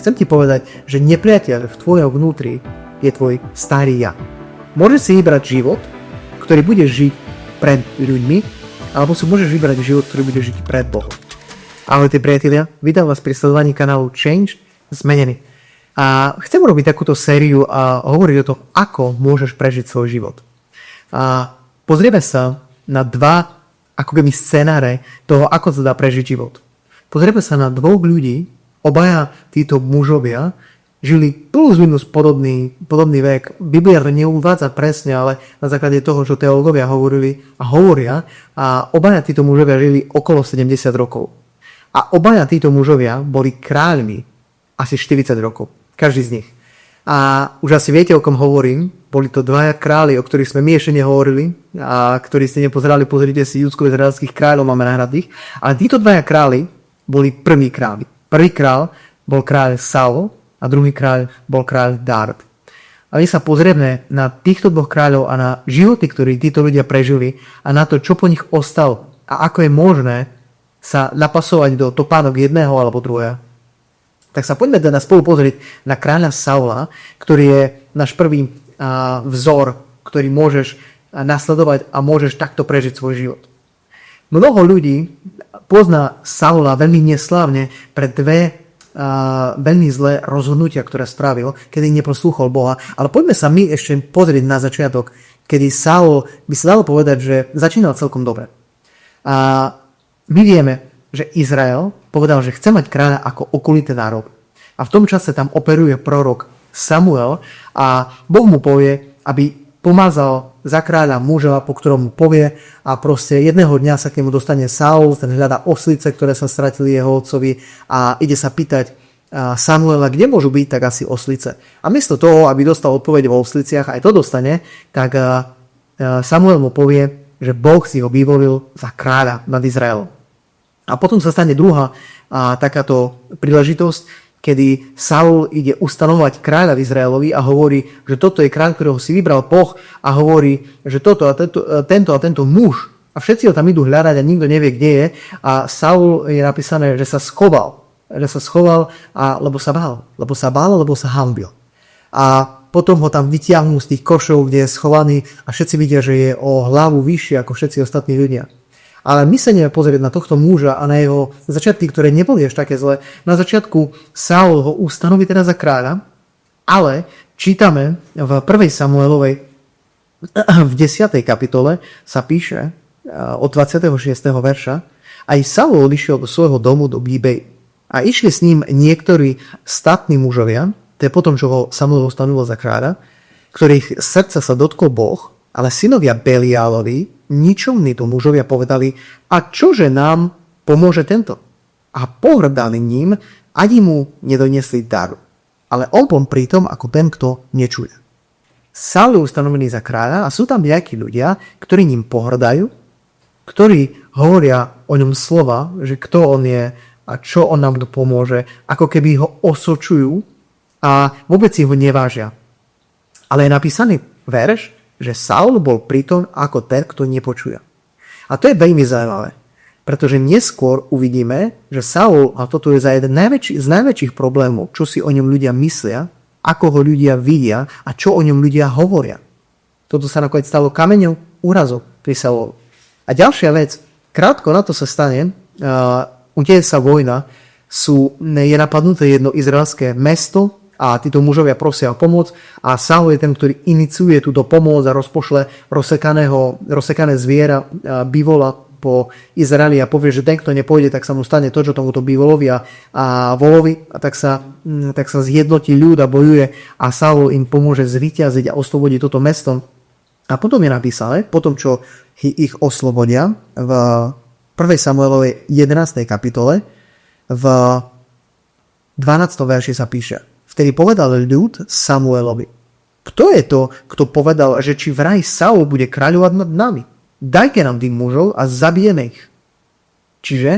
chcem ti povedať, že nepriateľ v tvojom vnútri je tvoj starý ja. Môžeš si vybrať život, ktorý budeš žiť pred ľuďmi, alebo si môžeš vybrať život, ktorý budeš žiť pred Bohom. Ahojte priatelia, vítam vás pri sledovaní kanálu Change Zmenený. A chcem urobiť takúto sériu a hovoriť o tom, ako môžeš prežiť svoj život. A pozrieme sa na dva ako keby scenáre toho, ako sa dá prežiť život. Pozrieme sa na dvoch ľudí, obaja títo mužovia žili plus minus podobný vek. Biblia to neuvádza presne, ale na základe toho, čo teológovia hovorili a hovoria, a obaja títo mužovia žili okolo 70 rokov. A obaja títo mužovia boli kráľmi asi 40 rokov. Každý z nich. A už asi viete, o kom hovorím. Boli to dvaja králi, o ktorých sme my ešte nehovorili a ktorí ste nepozerali, pozrite si judsko-izraelských kráľov, máme nahradných. Ale títo dvaja králi boli prví králi. Prvý král bol kráľ Saul a druhý kráľ bol kráľ Dávid. A my sa pozrieme na týchto dvoch kráľov a na životy, ktoré títo ľudia prežili a na to, čo po nich ostalo a ako je možné sa napasovať do topánok jedného alebo druhého. Tak sa poďme teda spolu pozrieť na kráľa Saula, ktorý je náš prvý vzor, ktorý môžeš nasledovať a môžeš takto prežiť svoj život. Mnoho ľudí pozná Saula veľmi neslávne pre dve veľmi zlé rozhodnutia, ktoré spravil, kedy neposlúchol Boha. Ale poďme sa my ešte pozrieť na začiatok, kedy Saul, by sa dalo povedať, že začínal celkom dobre. A my vieme, že Izrael povedal, že chce mať kráľa ako okolitý národ. A v tom čase tam operuje prorok Samuel a Boh mu povie, aby pomazal za kráľa muža, po ktorom mu povie, a proste jedného dňa sa k nemu dostane Saul, ten hľadá oslice, ktoré sa stratili jeho otcovi, a ide sa pýtať Samuela, kde môžu byť tak asi oslice. A miesto toho, aby dostal odpoveď o osliciach, aj to dostane, tak Samuel mu povie, že Boh si ho vyvolil za kráľa nad Izraelom. A potom sa stane druhá takáto príležitosť, kedy Saul ide ustanovať kráľa v Izraelovi a hovorí, že toto je kráľ, ktorého si vybral Boh, a hovorí, že toto a tento muž, a všetci ho tam idú hľadať a nikto nevie, kde je, a Saul je napísané, že sa schoval, lebo sa bál, lebo sa hanbil. A potom ho tam vytiahnú z tých košov, kde je schovaný, a všetci vidia, že je o hlavu vyššie ako všetci ostatní ľudia. Ale my sa ideme pozrieť na tohto muža a na jeho začiatky, ktoré neboli až také zlé. Na začiatku Saul ho ustanoví teda za kráľa, ale čítame v 1. Samuelovej v 10. kapitole sa píše od 26. verša: aj Saul odišiel do svojho domu do Gibej a išli s ním niektorí statní mužovia, to je potom, čo ho Samuel ustanovil za kráľa, ktorých srdca sa dotkol Boh, ale synovia Beliálovi, ničomní to mužovia, povedali: a čože nám pomôže tento? A pohrdali ním, ani mu nedoniesli dar. Ale on bol pritom ako ten, kto nečuje. Saul je ustanovený za kráľa a sú tam nejakí ľudia, ktorí ním pohrdajú, ktorí hovoria o ňom slova, že kto on je a čo on nám pomôže, ako keby ho osočujú a vôbec si ho nevážia. Ale je napísaný verš, že Saul bol pritom ako ten, kto nepočuje. A to je veľmi zaujímavé, pretože neskôr uvidíme, že Saul, a toto je za jeden z najväčších problémov, čo si o ňom ľudia myslia, ako ho ľudia vidia a čo o ňom ľudia hovoria. Toto sa nakoniec stalo kameňom úrazu pri Saulovi. A ďalšia vec, krátko na to sa stane, udeje sa vojna, je napadnuté jedno izraelské mesto, a títo mužovia prosia o pomoc a Saul je ten, ktorý iniciuje túto pomoc a rozpošle rozsekané zviera bivola po Izraeli a povie, že ten, kto nepôjde, tak sa mu stane to, čo tomuto bivolovi a volovi, a tak sa zjednotí ľud a bojuje a Saul im pomôže zvíťaziť a oslobodiť toto mesto. A potom je napísané, potom čo ich oslobodia, v 1. Samuelovej 11. kapitole v 12. verši sa píše: vtedy povedal ľud Samuelovi: kto je to, kto povedal, že či vraj Saul bude kráľovať nad nami? Dajte nám tých mužov a zabijeme ich. Čiže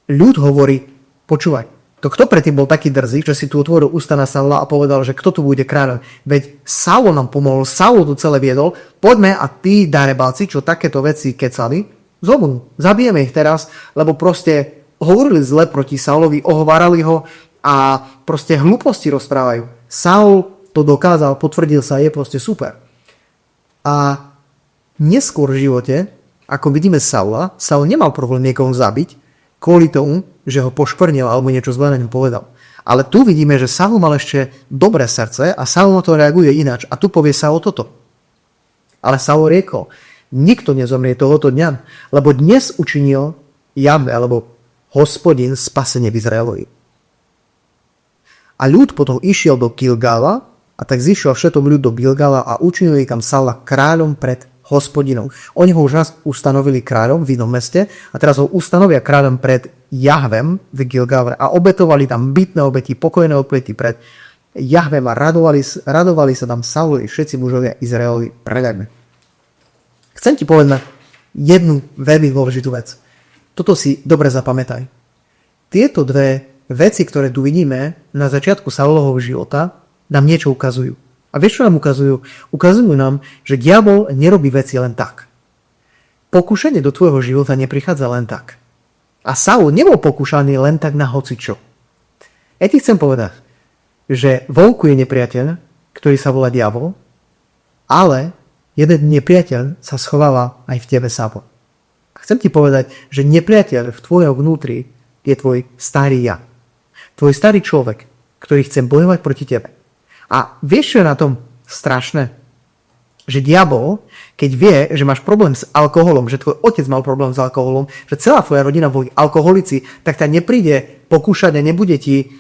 ľud hovorí: počúvaj, to kto predtým bol taký drzý, že si tu otvoril ústa na Saula a povedal, že kto tu bude kráľom? Veď Saul nám pomohol, Saul tu celé viedol, poďme a tí darebáci, čo takéto veci kecali, zobudnú. Zabijeme ich teraz, lebo proste hovorili zle proti Saulovi, ohovárali ho a proste hlúposti rozprávajú. Saul to dokázal, potvrdil sa, je proste super. A neskôr v živote, ako vidíme Saula, Saul nemal problém niekoho zabiť kvôli tomu, že ho poškvrnil alebo niečo zlé na ňom povedal. Ale tu vidíme, že Saul mal ešte dobré srdce a Saul na to reaguje ináč. A tu povie Saul toto. Ale Saul riekol, nikto nezomrie tohoto dňa, lebo dnes učinil Jahve, alebo Hospodin spasenie v Izraelovi. A ľud potom išiel do Gilgala a tak zišiel všetom ľud do Gilgala a učinili tam Saula kráľom pred Hospodinom. Oni ho už raz ustanovili kráľom v inom meste a teraz ho ustanovia kráľom pred Jahvem v Gilgale a obetovali tam bytné obety, pokojné obety pred Jahvem a radovali sa tam Saulovi všetci mužovia Izraelovi predajme. Chcem ti povedať jednu veľmi dôležitú vec. Toto si dobre zapamätaj. Tieto dve veci, ktoré tu vidíme na začiatku Saulovho života, nám niečo ukazujú. A vieš, čo nám ukazujú? Ukazujú nám, že diabol nerobí veci len tak. Pokúšanie do tvojho života neprichádza len tak. A Saul nebol pokúšaný len tak na hocičo. Ja ti chcem povedať, že vonku je nepriateľ, ktorý sa volá diabol, ale jeden nepriateľ sa schováva aj v tebe sám. Chcem ti povedať, že nepriateľ v tvojom vnútri je tvoj starý ja. Tvoj starý človek, ktorý chce bojovať proti tebe. A vieš, čo je na tom strašné? Že diabol, keď vie, že máš problém s alkoholom, že tvoj otec mal problém s alkoholom, že celá tvoja rodina boli alkoholici, tak ťa nepríde pokúšať a nebude ti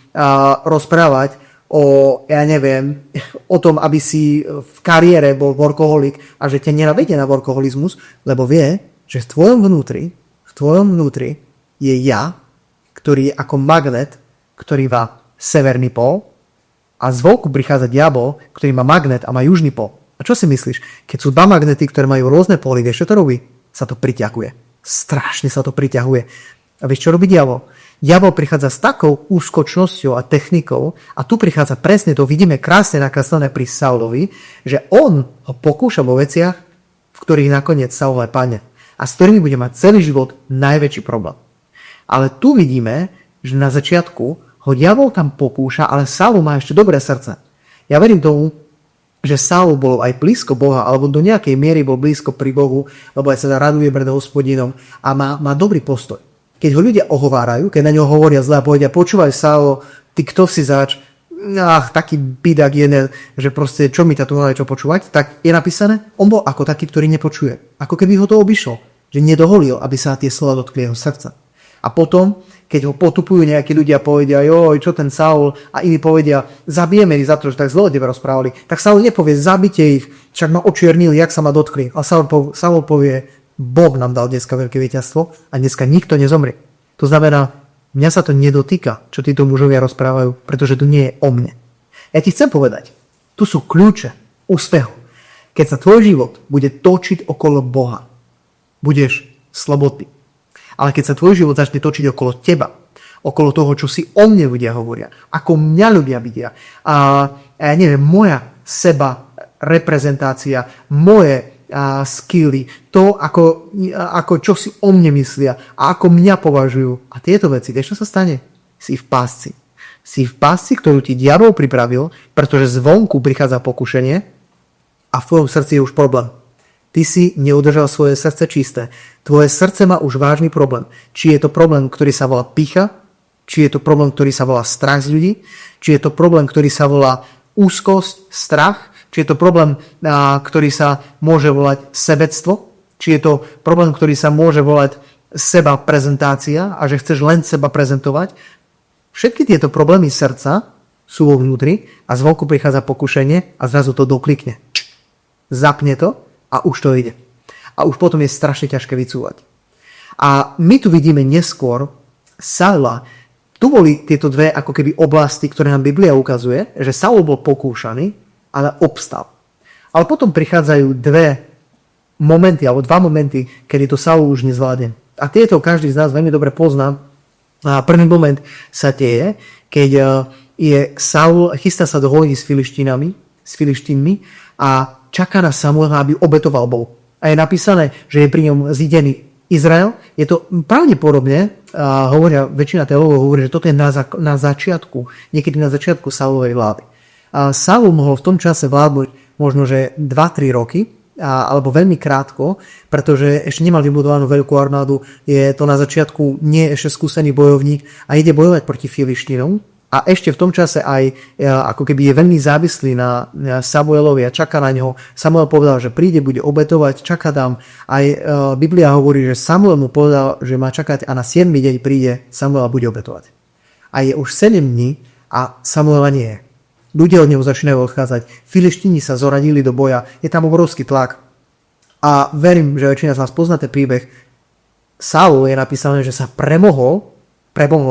rozprávať o tom, aby si v kariére bol workoholik a že ťa nenavedie na workoholizmus, lebo vie, že v tvojom vnútri je ja, ktorý je ako magnet, ktorý má severný pól a zvonku prichádza diabol, ktorý má magnet a má južný pól. A čo si myslíš? Keď sú dva magnety, ktoré majú rôzne póly, vieš, čo to robí? Sa to priťahuje. Strašne sa to priťahuje. A vieš, čo robí diabol? Diabol prichádza s takou úskočnosťou a technikou a tu prichádza presne, to vidíme krásne nakreslené pri Saulovi, že on ho pokúša vo veciach, v ktorých nakoniec Saul aj padne. A s ktorými bude mať celý život najväčší problém. Ale tu vidíme, že na začiatku ho diabol tam pokúša, ale Saul má ešte dobré srdce. Ja verím tomu, že Saul bol aj blízko Boha, alebo do nejakej miery bol blízko pri Bohu, lebo aj sa raduje pred Hospodinom a má dobrý postoj. Keď ho ľudia ohovárajú, keď na ňo hovoria zle a povedia, počúvaj Saul, ty kto si zač, taký bidak jeden, že proste čo mi tu má čo počúvať, tak je napísané, on bol ako taký, ktorý nepočuje. Ako keby ho to obišlo, že nedoholil, aby sa tie slova dotkli jeho srdca. A potom, keď ho potupujú nejakí ľudia a povedia, joj, čo ten Saul, a iní povedia, zabijeme ich za to, že tak zle o tebe rozprávali, tak Saul nepovie, zabite ich, však ma očiernili, jak sa ma dotkli. A Saul povie, Boh nám dal dneska veľké víťazstvo a dneska nikto nezomrie. To znamená, mňa sa to nedotýka, čo títo mužovia rozprávajú, pretože to nie je o mne. Ja ti chcem povedať, tu sú kľúče úspechu. Keď sa tvoj život bude točiť okolo Boha, budeš slobodný. Ale keď sa tvoj život začne točiť okolo teba, okolo toho, čo si o mne ľudia hovoria, ako mňa ľudia vidia, a ja neviem, moja seba reprezentácia, moje skilly, to, ako čo si o mne myslia a ako mňa považujú. A tieto veci, vieš, čo sa stane? Si v pásci. Si v pásci, ktorú ti diabol pripravil, pretože zvonku prichádza pokušenie a v tvojom srdci je už problém. Ty si neudržal svoje srdce čisté. Tvoje srdce má už vážny problém. Či je to problém, ktorý sa volá pýcha, či je to problém, ktorý sa volá strach z ľudí, či je to problém, ktorý sa volá úzkosť, strach, či je to problém, ktorý sa môže volať sebectvo, či je to problém, ktorý sa môže volať seba prezentácia a že chceš len seba prezentovať. Všetky tieto problémy srdca sú vo vnútri a zvonku prichádza pokušenie a zrazu to doklikne. Zapne to a už to ide. A už potom je strašne ťažké vycúvať. A my tu vidíme neskôr Saula. Tu boli tieto dve ako keby oblasti, ktoré nám Biblia ukazuje, že Saul bol pokúšaný, ale obstal. Ale potom prichádzajú dva momenty, kedy to Saul už nezvládne. A tieto každý z nás veľmi dobre pozná. A prvý moment sa deje, keď je Saul, chystá sa do vojny s Filištínmi a čaká na Samuela, aby obetoval Bohu. A je napísané, že je pri ňom zidený Izrael. Je to pravdepodobne hovoria, väčšina teológov hovorí, že toto je na začiatku, niekedy na začiatku Saulovej vlády. Saul mohol v tom čase vládnuť možno, že 2-3 roky, alebo veľmi krátko, pretože ešte nemal vybudovanú veľkú armádu, je to na začiatku nie ešte skúsený bojovník a ide bojovať proti Filištínom. A ešte v tom čase aj ako keby je veľmi závislý na Samuelovi a čaká na neho. Samuel povedal, že príde, bude obetovať, čaká tam. Aj Biblia hovorí, že Samuel mu povedal, že má čakať a na 7. deň príde Samuel a bude obetovať. A je už 7 dní a Samuela nie je. Ľudia od neho začínajú odchádzať. Filištíni sa zoradili do boja. Je tam obrovský tlak. A verím, že väčšina z vás poznáte príbeh. Saul je napísané, že sa premohol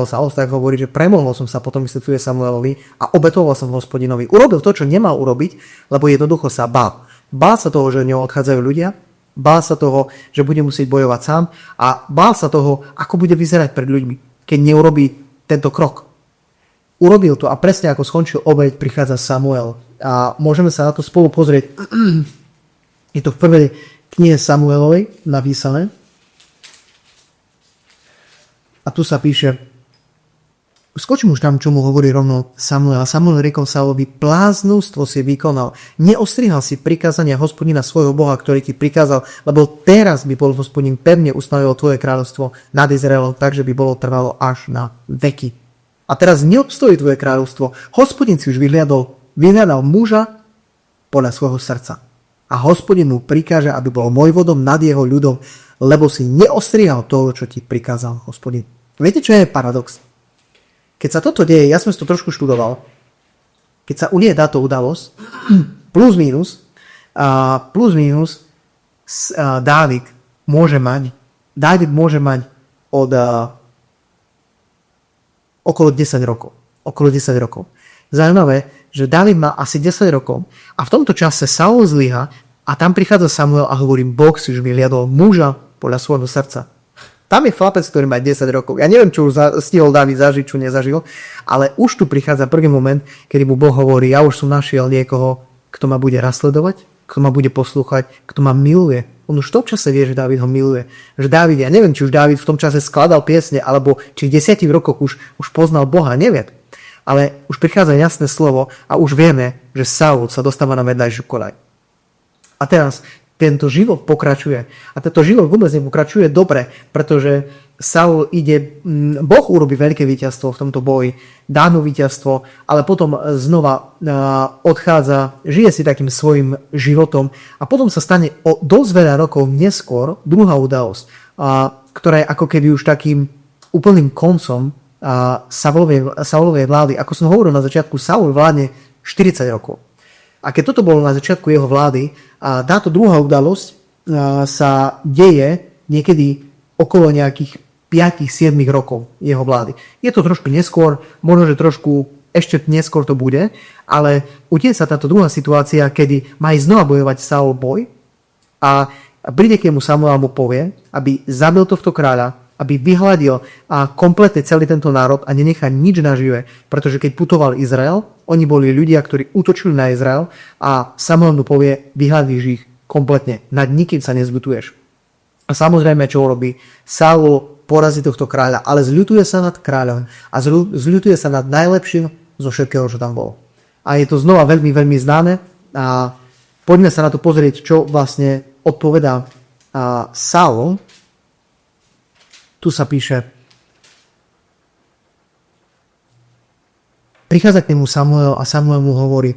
sa, tak hovorí, že premohol som sa, potom vysvetľuje Samuelovi a obetoval som Hospodinovi. Urobil to, čo nemal urobiť, lebo jednoducho sa bál. Bál sa toho, že od neho odchádzajú ľudia, bál sa toho, že bude musieť bojovať sám a bál sa toho, ako bude vyzerať pred ľuďmi, keď neurobí tento krok. Urobil to a presne ako skončil obeť, prichádza Samuel. A môžeme sa na to spolu pozrieť. Je to v prvej knihe Samuelovej napísané. A tu sa píše, skočím už tam, čo mu hovorí rovno Samuel. A Samuel riekol Saulovi, bláznostvo si vykonal. Neostrihal si prikázania Hospodina svojho Boha, ktorý ti prikázal, lebo teraz by bol Hospodin pevne ustanovil tvoje kráľovstvo nad Izraelom, takže by bolo trvalo až na veky. A teraz neobstojí tvoje kráľovstvo. Hospodin si už vyhľadal muža podľa svojho srdca. A Hospodin mu prikáže, aby bol vojvodom nad jeho ľudom, lebo si neostrihal toho, čo ti prikázal Hospodin. Viete, čo je paradox? Keď sa toto deje, ja som si to trošku študoval, keď sa unie táto udalosť, plus minus, Dávid môže mať od okolo 10 rokov. Zaujímavé, že Dávid má asi 10 rokov a v tomto čase Saul zlyha a tam prichádza Samuel a hovorí, Boh si už vyhliadol muža podľa svojho srdca. Tam je chlapec, ktorý má 10 rokov. Ja neviem, čo už stihol Dávid zažiť, čo nezažil, ale už tu prichádza prvý moment, kedy mu Boh hovorí, ja už som našiel niekoho, kto ma bude nasledovať, kto ma bude poslúchať, kto ma miluje. On už v tom čase vie, že Dávid ho miluje. Že Dávid, ja neviem, či už Dávid v tom čase skladal piesne, alebo či v 10 rokoch už poznal Boha, neviem. Ale už prichádza jasné slovo a už vieme, že Saul sa dostáva na vedľajšiu koľaj. A teraz tento život pokračuje. A tento život vôbec nepokračuje dobre, pretože Saul Boh urobí veľké víťazstvo v tomto boji, dá mu víťazstvo, ale potom znova odchádza, žije si takým svojim životom a potom sa stane o dosť veľa rokov neskôr druhá udalosť, ktorá je ako keby už takým úplným koncom Saulovej vlády. Ako som hovoril na začiatku, Saul vládne 40 rokov. A keď toto bolo na začiatku jeho vlády, a táto druhá udalosť sa deje niekedy okolo nejakých 5-7 rokov jeho vlády. Je to trošku neskôr, možno, že trošku ešte neskôr to bude, ale udeje sa táto druhá situácia, kedy má ísť znova bojovať Saul boj a príde k nemu Samuel mu povie, aby zabil tohto kráľa, aby vyhľadil kompletne celý tento národ a nenechá nič nažive, pretože keď putoval Izrael, oni boli ľudia, ktorí útočili na Izrael a Samuel mu povie, vyhľadíš ich kompletne, nad nikým sa nezľutuješ. A samozrejme, čo urobí? Saul porazí tohto kráľa, ale zľutuje sa nad kráľom a zľutuje sa nad najlepším zo všetkého, čo tam bolo. A je to znova veľmi, veľmi známe a poďme sa na to pozrieť, čo vlastne odpovedá Saul. Tu sa píše, prichádza k nemu Samuel a Samuel mu hovorí,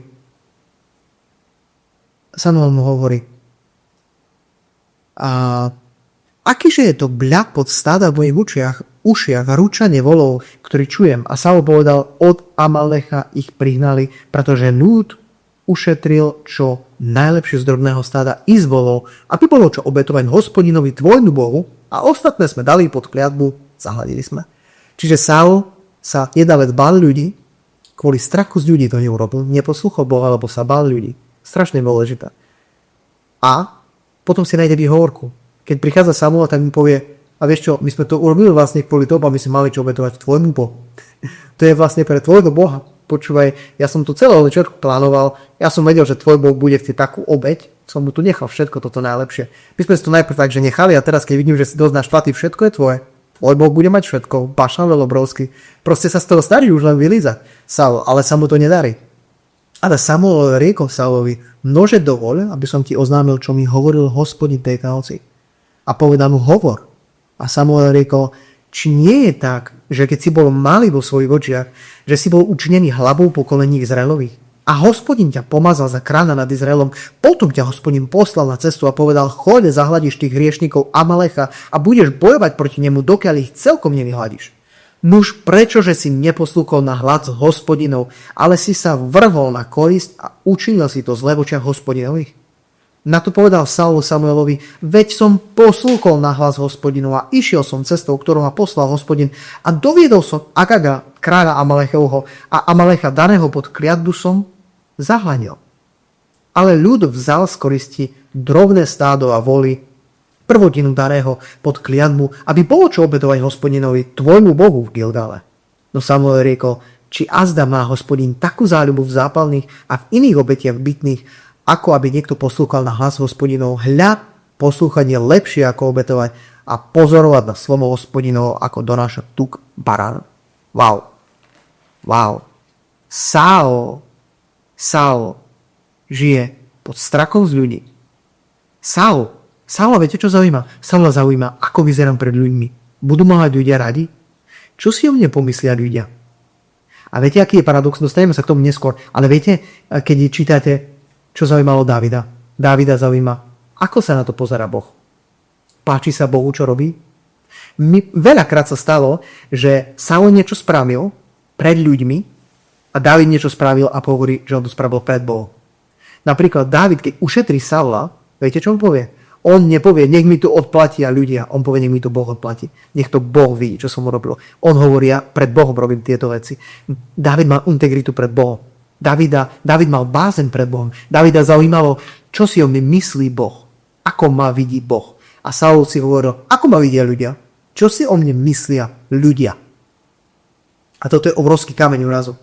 akýže je to bľak pod stáda v mojich ušiach a ručanie volov, ktorý čujem. A Saul povedal, od Amalecha ich prihnali, pretože ľud ušetril čo najlepšie z drobného stáda i z volov, aby bolo čo obetovať Hospodinovi tvojmu Bohu a ostatné sme dali pod kliatbu, zahladili sme. Čiže Saul sa jedna vec bál ľudí, kvôli strachu z ľudí to neurobil, neposlúchol Boha, alebo sa bál ľudí. Strašne dôležité. A potom si nájde výhovorku. Keď prichádza Samuel, tak mi povie, a vieš čo, my sme to urobili vlastne kvôli tomu, aby sme mali čo obetovať tvojmu Bohu. To je vlastne pre tvojho Boha. Počúvaj, ja som to celé od začiatku plánoval, ja som vedel, že tvoj Boh bude chcieť takú obeť, som mu tu nechal všetko toto najlepšie. My sme si to najprv tak, že nechali a teraz keď vidím, že si dosť naštvatý, všetko je tvoje. Tvoj Boh bude mať všetko, pašal obrovský. Proste sa z toho snaží už len vylízať Saul, ale sa mu to nedarí. Ale Samuel riekol Saulovi, nože dovoľ, aby som ti oznámil, čo mi hovoril Hospodin tejto noci. A povedal mu, hovor. A Samuel riekol, či nie je tak, že keď si bol malý vo svojich očiach, že si bol učinený hlavou pokolení Izraelových. A Hospodin ťa pomazal za kráľa nad Izraelom, potom ťa Hospodin poslal na cestu a povedal, choď, zahľadíš tých hriešnikov Amalecha a budeš bojovať proti nemu, dokiaľ ich celkom nevyhľadíš. Nuž prečože si neposlúchol na hlas Hospodinov, ale si sa vrhol na korisť a učinil si to zle v očiach Hospodinových? Na to povedal Saul Samuelovi, veď som poslúchol na hlas Hospodinov a išiel som cestou, ktorú ma poslal Hospodin a doviedol som Agaga, kráľa Amalechovho a Amalecha daného pod kliatbu som zahľadil. Ale ľud vzal z koristi drobné stádo a voli, prvotinu daného pod kliatbu, aby bolo čo obetovať Hospodinovi, tvojmu Bohu v Gilgale. No Samuel riekol, či azda má Hospodin takú záľubu v zápalných a v iných obetiach bytných, ako aby niekto poslúchal na hlas Hospodinov. Hľa, poslúchanie lepšie ako obetovať a pozorovať na slovo Hospodinov ako donášať tuk barán. Wow. Saul žije pod strachom z ľudí. Saula, viete čo zaujíma? Saula zaujíma, ako vyzerám pred ľuďmi. Budú ma mať ľudia radi? Čo si o mne pomyslia ľudia? A viete, aký je paradox? Dostaneme sa k tomu neskôr. Ale viete, keď čítate, čo zaujímalo Dávida? Dávida zaujíma, ako sa na to pozerá Boh. Páči sa Bohu, čo robí? Veľakrát sa stalo, že Saul niečo spravil pred ľuďmi a Dávid niečo spravil a hovorí, že on to spravil pred Bohom. Napríklad Dávid, keď ušetrí Saula, viete, čo on povie? On nepovie, nech mi to odplatia ľudia. On povie, nech mi to Boh odplatí. Nech to Boh vidí, čo som urobil. On hovorí, ja pred Bohom robím tieto veci. Dávid mal integritu pred Bohom. Dávid mal bázeň pred Bohom. Dávida zaujímalo, čo si o mne myslí Boh. Ako ma vidí Boh. A Saul si hovoril, ako ma vidia ľudia. Čo si o mne myslia ľudia. A toto je obrovský kameň úrazu.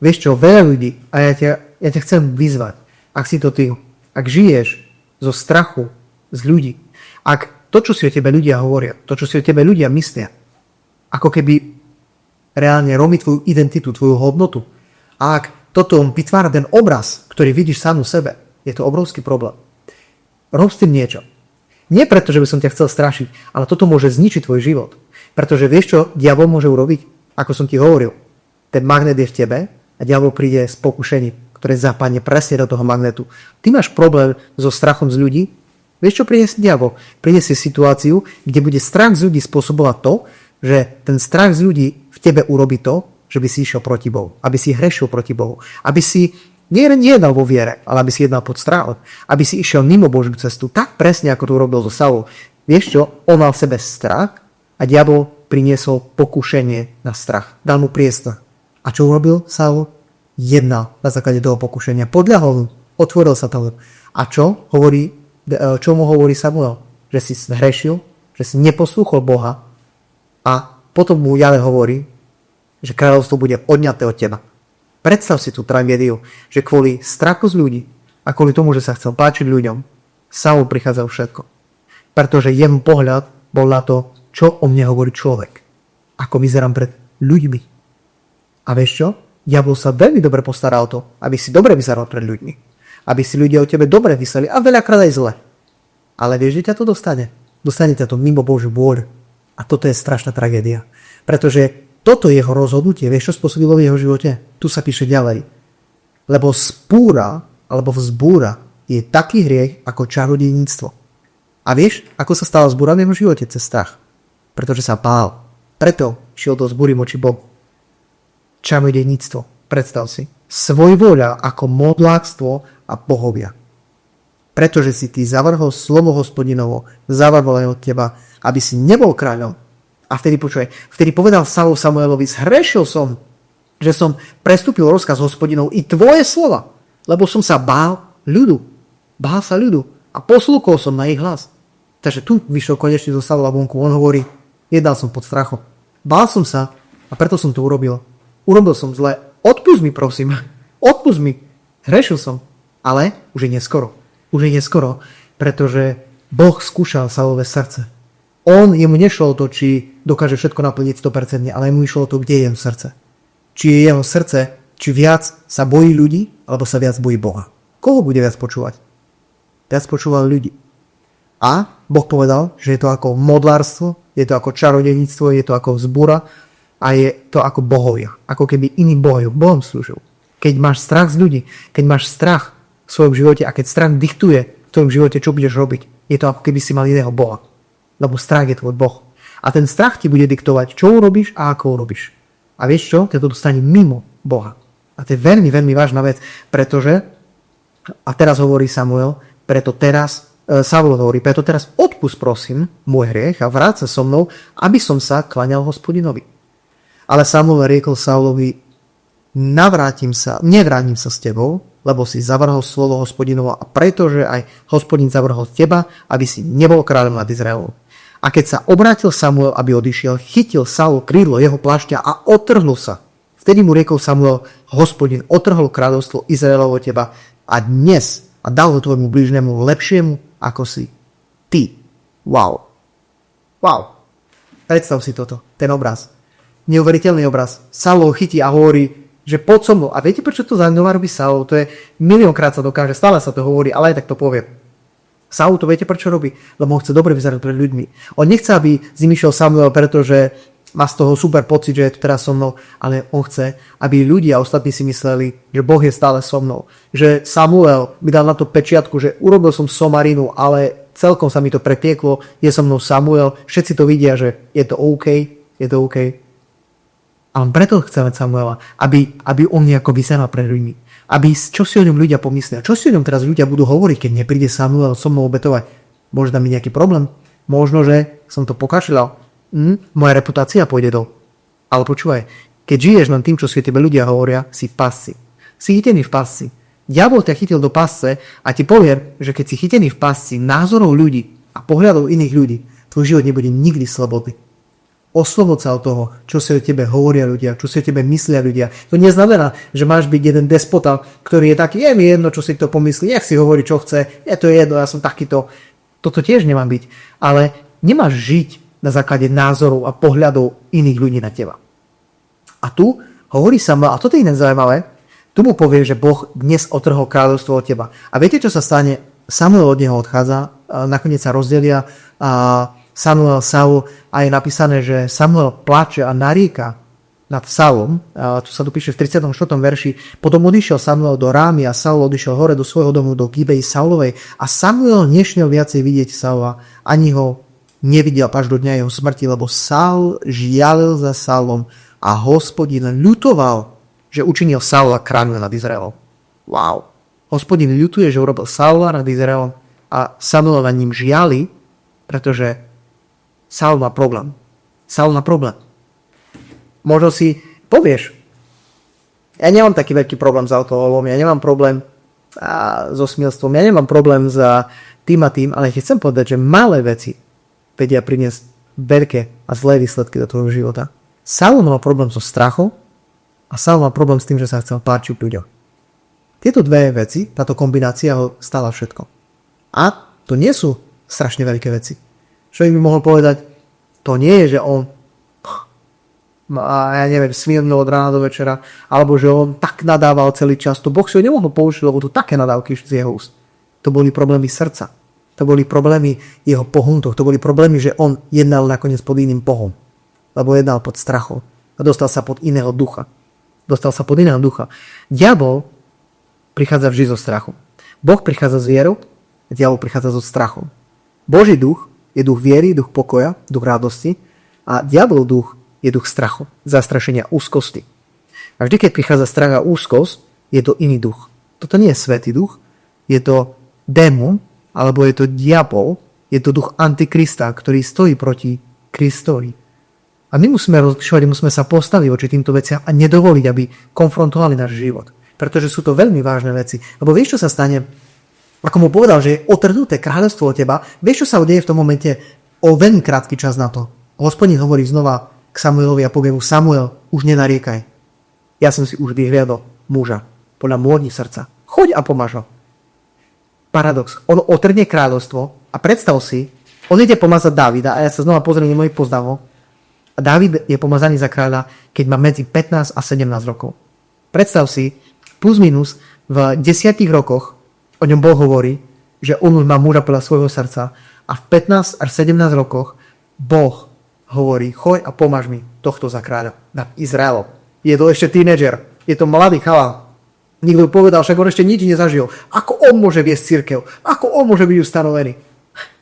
Vieš čo, veľa ľudí, a ja ťa chcem vyzvať, ak si to ty, ak žiješ zo strachu z ľudí. Ak to, čo si o tebe ľudia hovoria, to, čo si o tebe ľudia myslia, ako keby reálne romí tvoju identitu, tvoju hodnotu. A ak toto vytvára ten obraz, ktorý vidíš sám u sebe, je to obrovský problém. Rob s tým niečo. Nie preto, že by som ťa chcel strašiť, ale toto môže zničiť tvoj život. Pretože vieš, čo diabol môže urobiť? Ako som ti hovoril, ten magnet je v tebe a diabol príde s pokušením, ktoré zapadne presne do toho magnetu. Ty máš problém so strachom z ľudí. Vieš, čo priniesie diabol? Priniesie situáciu, kde bude strach z ľudí spôsobovať to, že ten strach z ľudí v tebe urobí to, že by si išiel proti Bohu. Aby si hrešil proti Bohu. Aby si nejednal vo viere, ale aby si jednal pod strachom. Aby si išiel mimo Božiu cestu. Tak presne, ako to urobil so Saulom. Vieš čo? On mal v sebe strach a diabol priniesol pokušenie na strach. Dal mu priestor. A čo urobil Saul? Jednal na základe toho pokušenia. Podľahol, otvoril sa tomu. A čo mu hovorí Samuel? Že si hrešil, že si neposlúchol Boha a potom mu Jahve hovorí, že kráľovstvo bude odňaté od teba. Predstav si tú tragédiu, že kvôli strachu z ľudí a kvôli tomu, že sa chcel páčiť ľuďom, Saul prichádzal všetko. Pretože jeho pohľad bol na to, čo o mne hovorí človek. Ako vyzerám pred ľuďmi. A vieš čo? Diabol sa veľmi dobre postará o to, aby si dobre vyzeral pred ľuďmi. Aby si ľudia o tebe dobre mysleli a veľakrát aj zle. Ale vieš, že ťa to dostane? Dostane ťa to mimo Božiu vôľu. A toto je strašná tragédia. Pretože toto jeho rozhodnutie, vieš, čo spôsobilo v jeho živote? Tu sa píše ďalej. Lebo spúra, alebo vzbúra je taký hriech ako čarodejníctvo. A vieš, ako sa stalo zbúra v jeho živote cez strach? Pretože sa bál. Preto šiel do zbúry moči Bohu. Čarodejníctvo, predstav si. Svojvoľa ako modláctvo a bohovia. Pretože si ty zavrhol slovo Hospodinovo, zavrhol aj od teba, aby si nebol kráľom. A vtedy povedal Saul Samuelovi, zhrešil som, že som prestúpil rozkaz Hospodinov i tvoje slova, lebo som sa bál sa ľudu a poslúkol som na ich hlas. Takže tu vyšiel konečne zo Saula vonku, on hovorí, jednal som pod strachom. Bál som sa a preto som to urobil. Urobil som zle. Odpusť mi, prosím. Odpusť mi. Hrešil som. Ale už je neskoro. Pretože Boh skúšal Saulové srdce. Jemu nešlo to, či dokáže všetko naplniť 100%, ale mu išlo o to, kde je jeho srdce. Či je jeho srdce, či viac sa bojí ľudí, alebo sa viac bojí Boha. Koho bude viac počúvať? Viac počúval ľudí. A Boh povedal, že je to ako modlárstvo, je to ako čarodejníctvo, je to ako vzbúra a je to ako bohovia. Ako keby iní Bohom slúžil. Keď máš strach z ľudí, keď máš strach v svojom živote a keď strach diktuje v tvojom živote, čo budeš robiť, je to ako keby si mal iného Boha. Lebo strach je tvoj Boh. A ten strach ti bude diktovať, čo urobíš a ako urobíš. A vieš čo? Ťa to dostane mimo Boha. A to je veľmi, veľmi vážna vec, pretože, a teraz hovorí Samuel, Saul hovorí, preto teraz odpusť prosím môj hriech a vráť sa so mnou, aby som sa klaňal Hospodinovi. Ale Samuel riekol Saulovi, nevrátim sa s tebou, lebo si zavrhol slovo Hospodinovo a pretože aj Hospodin zavrhol teba, aby si nebol kráľom nad Izraelom. A keď sa obrátil Samuel, aby odišiel, chytil Saul krídlo jeho plášťa a otrhnul sa. Vtedy mu riekol Samuel, Hospodin otrhol kráľovstvo Izraelovo od teba a dal ho tvojmu blížnemu lepšiemu, ako si ty. Wow. Predstav si toto, ten obraz. Neuveriteľný obraz. Saul ho chytí a hovorí, že poď so mnou. A viete, prečo to zaujímavé robí Saul? To je miliónkrát sa dokáže, stále sa to hovorí, ale aj tak to povie. Saul to viete, prečo robí? Lebo on chce dobre vyzerať pred ľuďmi. On nechce, aby s ním išiel Samuel, pretože má z toho super pocit, že je tu teraz so mnou, ale on chce, aby ľudia ostatní si mysleli, že Boh je stále so mnou. Že Samuel mi dal na to pečiatku, že urobil som somarinu, ale celkom sa mi to prepieklo, je so mnou Samuel, všetci to vidia, že je to OK. A on preto chce mať Samuela, aby on nejako vyzeral pre ľuďmi. Čo si o ňom ľudia pomyslia? Čo si o ňom teraz ľudia budú hovoriť, keď nepríde Samuel so mnou obetovať? Môže tam byť nejaký problém? Možno, že som to pokašľal. Moja reputácia pôjde dol. Ale počúvaj, keď žiješ len tým, čo si tebe ľudia hovoria, si v pasci. Si chytený v pasci. Diabol ťa chytil do pasce a ti povie, že keď si chytený v pasci názorov ľudí a pohľadov iných ľudí, tvoj život nebude nikdy slobodný. Oslobod sa od toho, čo si o tebe hovoria ľudia, čo si o tebe myslia ľudia. To neznamená, že máš byť jeden despota, ktorý je taký, je mi jedno, čo si to pomyslí, nech si hovorí, čo chce, je to jedno, ja som takýto. Toto tiež nemám byť. Ale nemáš žiť na základe názorov a pohľadov iných ľudí na teba. A tu hovorí Samuel, a toto je iné zaujímavé, tu mu povie, že Boh dnes otrhol kráľovstvo od teba. A viete, čo sa stane? Samuel od neho odchádza, nakoniec sa rozdelia Samuel, Saul a je napísané, že Samuel plače a naríka nad Saulom, tu sa tu píše v 34. verši, potom odišiel Samuel do Rámy a Saul odišiel hore do svojho domu do Gibei Saulovej a Samuel nešiel viacej vidieť Saula, ani ho nevidel až do dňa jeho smrti, lebo Saul žialil za Saulom a Hospodin ľutoval, že učinil Saula kráľom nad Izraelom. Wow. Hospodin ľutuje, že urobil Saula nad Izraelom a Samuel nad ním žiali, pretože Saul má problém. Možno si povieš, ja nemám taký veľký problém s alkoholom, ja nemám problém so smilstvom, ja nemám problém za tým a tým, ale chcem povedať, že malé veci vedia priniesť veľké a zlé výsledky do tvojho života. Saul mal problém so strachom a Saul mal problém s tým, že sa chcel páčiť ľuďom. Tieto dve veci, táto kombinácia ho stala všetko. A to nie sú strašne veľké veci. Človek by mohol povedať, to nie je, že on smilnil od rána do večera, alebo že on tak nadával celý čas. To Boh si ho nemohol použiť, lebo tu také nadávky z jeho úst. To boli problémy srdca. To boli problémy jeho pohnutok. To boli problémy, že on jednal nakoniec pod iným pohom. Lebo jednal pod strachom. A dostal sa pod iného ducha. Diabol prichádza vždy zo strachu. Boh prichádza z vierou, a diabol prichádza so strachom. Boží duch je duch viery, duch pokoja, duch radosti a diabolov duch je duch strachu, zastrašenia, úzkosti. A vždy, keď prichádza strach a úzkosť, je to iný duch. Toto nie je svätý duch, je to démon, alebo je to diabol, je to duch antikrista, ktorý stojí proti Kristovi. A my musíme rozlišovať, musíme sa postaviť voči týmto veciam a nedovoliť, aby konfrontovali náš život. Pretože sú to veľmi vážne veci. Lebo vieš, čo sa stane? Ako mu povedal, že je otrhnuté kráľovstvo od teba, vieš, čo sa udeje v tom momente o veľmi krátky čas na to. Hospodin hovorí znova k Samuelovi a povie mu, Samuel, už nenariekaj. Ja som si už vyhliadol muža podľa môjho srdca. Choď a pomáž ho. Paradox. On otrhne kráľovstvo a predstav si, on ide pomazať Dávida a ja sa znova pozriem na mojich poznávok. A Dávid je pomazaný za kráľa, keď má medzi 15 a 17 rokov. Predstav si, plus minus v 10 rokoch o ňom Boh hovorí, že on už má muža podľa svojho srdca a v 15 až 17 rokoch Boh hovorí, choď a pomáž mi tohto za kráľa nad Izraelom. Je to ešte tínedžer, je to mladý chalán. Nikto povedal, však on ešte nič nezažil. Ako on môže viesť cirkev? Ako on môže byť ustanovený?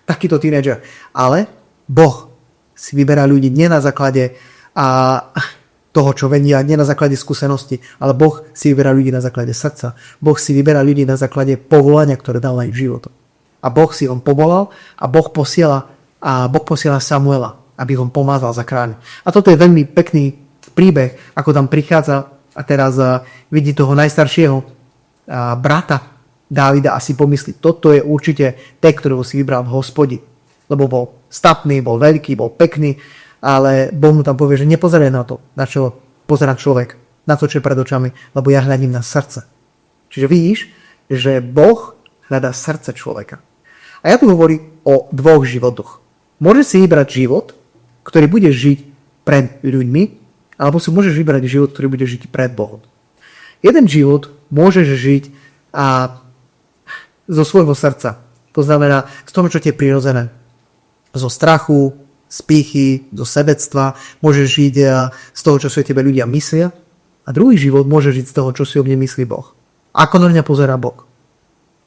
Takýto tínedžer. Ale Boh si vyberá ľudí nie na základe toho, čo vedia, nie na základe skúsenosti, ale Boh si vyberá ľudí na základe srdca. Boh si vyberá ľudí na základe povolania, ktoré dal na ich život. A Boh si on povolal a Boh posiela Samuela, aby ho pomazal za kráľa. A toto je veľmi pekný príbeh, ako tam prichádza a teraz vidí toho najstaršieho brata Dávida a si pomyslí, toto je určite ten, ktorého si vybral v Hospodi. Lebo bol statný, bol veľký, bol pekný, ale Boh mu tam povie, že nepozeraj na to, na čo pozerá človek, na to, čo je pred očami, lebo ja hľadím na srdce. Čiže vidíš, že Boh hľadá srdce človeka. A ja tu hovorím o dvoch životoch. Môžeš si vybrať život, ktorý budeš žiť pred ľuďmi, alebo si môžeš vybrať život, ktorý budeš žiť pred Bohom. Jeden život môžeš žiť zo svojho srdca. To znamená z toho, čo ti je prirodzené. Zo strachu, z pýchy, zo sebectva. Môžeš žiť z toho, čo si o tebe ľudia myslia. A druhý život môže žiť z toho, čo si o mne myslí Boh. Ako na mňa pozerá Boh.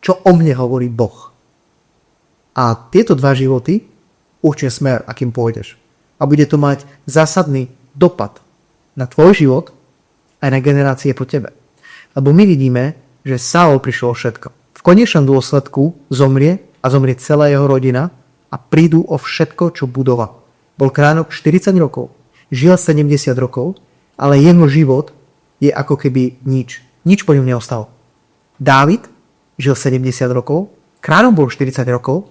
Čo o mne hovorí Boh. A tieto dva životy určia smer, akým pôjdeš. A bude to mať zásadný dopad na tvoj život aj na generácie po tebe. Lebo my vidíme, že Saul prišiel o všetko. V konečnom dôsledku zomrie a zomrie celá jeho rodina a prídu o všetko, čo budoval. Bol kráľom 40 rokov, žil 70 rokov, ale jeho život je ako keby nič. Nič po ňom neostalo. Dávid žil 70 rokov, kráľom bol 40 rokov,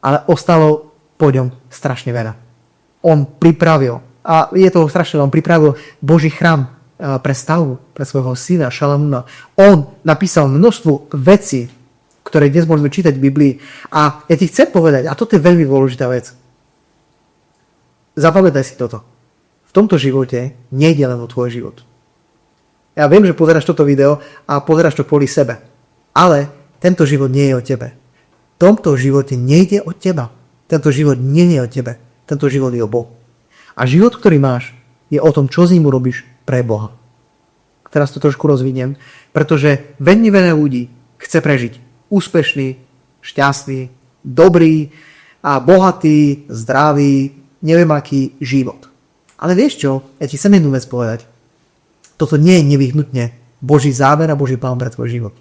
ale ostalo po ňom strašne veľa. On pripravil, a je to strašné, on pripravil Boží chrám pre stavbu, pre svojho syna Šalamúna. On napísal množstvo vecí, ktoré dnes môžeme čítať v Biblii. A ja ti chcem povedať, a toto je veľmi dôležitá vec. Zapamätaj si toto. V tomto živote nejde len o tvoj život. Ja viem, že pozeráš toto video a pozeráš to kvôli sebe. Ale tento život nie je o tebe. V tomto živote nejde o teba. Tento život nie je o tebe. Tento život je o Bohu. A život, ktorý máš, je o tom, čo z ním urobíš pre Boha. Teraz to trošku rozviniem, pretože veľmi veľa ľudí chce prežiť úspešný, šťastný, dobrý a bohatý, zdravý, neviem aký život. Ale vieš čo? Ja ti chcem jednu vec povedať. Toto nie je nevyhnutne Boží záver a Boží plán pre tvoj život.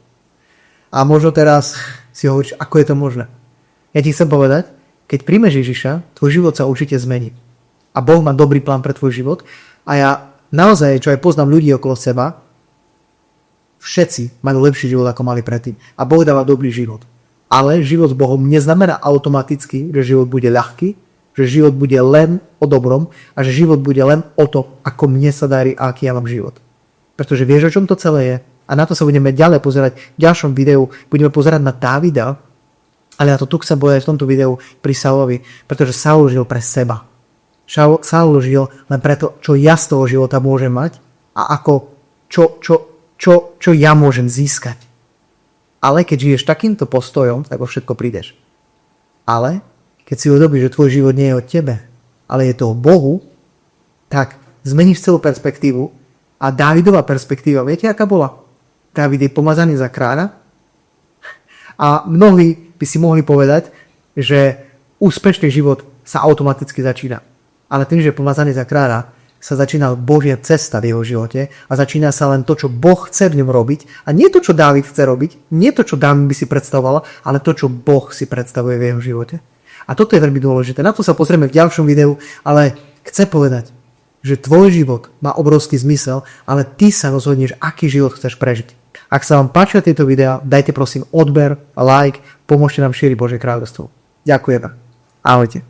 A možno teraz si hovoríš, ako je to možné. Ja ti chcem povedať, keď príjmeš Ježiša, tvoj život sa určite zmení. A Boh má dobrý plán pre tvoj život. A ja naozaj, čo aj poznám ľudí okolo seba, všetci majú lepší život, ako mali predtým. A Boh dáva dobrý život. Ale život s Bohom neznamená automaticky, že život bude ľahký, že život bude len o dobrom a že život bude len o to, ako mne sa darí a aký ja mám život. Pretože vieš, o čom to celé je. A na to sa budeme ďalej pozerať. V ďalšom videu budeme pozerať na Dávida, ale ja to tu chcem povedať v tomto videu pri Saulovi, pretože Saul žil pre seba. Saul žil len preto, čo ja z toho života môžem mať a ako čo ja môžem získať. Ale keď žiješ takýmto postojom, tak o všetko prídeš. Ale keď si uvedomíš, že tvoj život nie je o tebe, ale je to o Bohu, tak zmeníš celú perspektívu a Dávidova perspektíva, viete, aká bola? Dávid je pomazaný za kráľa a mnohí by si mohli povedať, že úspešný život sa automaticky začína. Ale tým, že je pomazaný za kráľa, sa začína Božia cesta v jeho živote a začína sa len to, čo Boh chce v ňom robiť a nie to, čo Dávid chce robiť, nie to, čo Dávid by si predstavovala, ale to, čo Boh si predstavuje v jeho živote. A toto je veľmi dôležité. Na to sa pozrieme v ďalšom videu, ale chcem povedať, že tvoj život má obrovský zmysel, ale ty sa rozhodneš, aký život chceš prežiť. Ak sa vám páčia tieto videá, dajte prosím odber, like, pomôžte nám šíriť Božie kráľovstvo. Ďakujeme. Ahojte.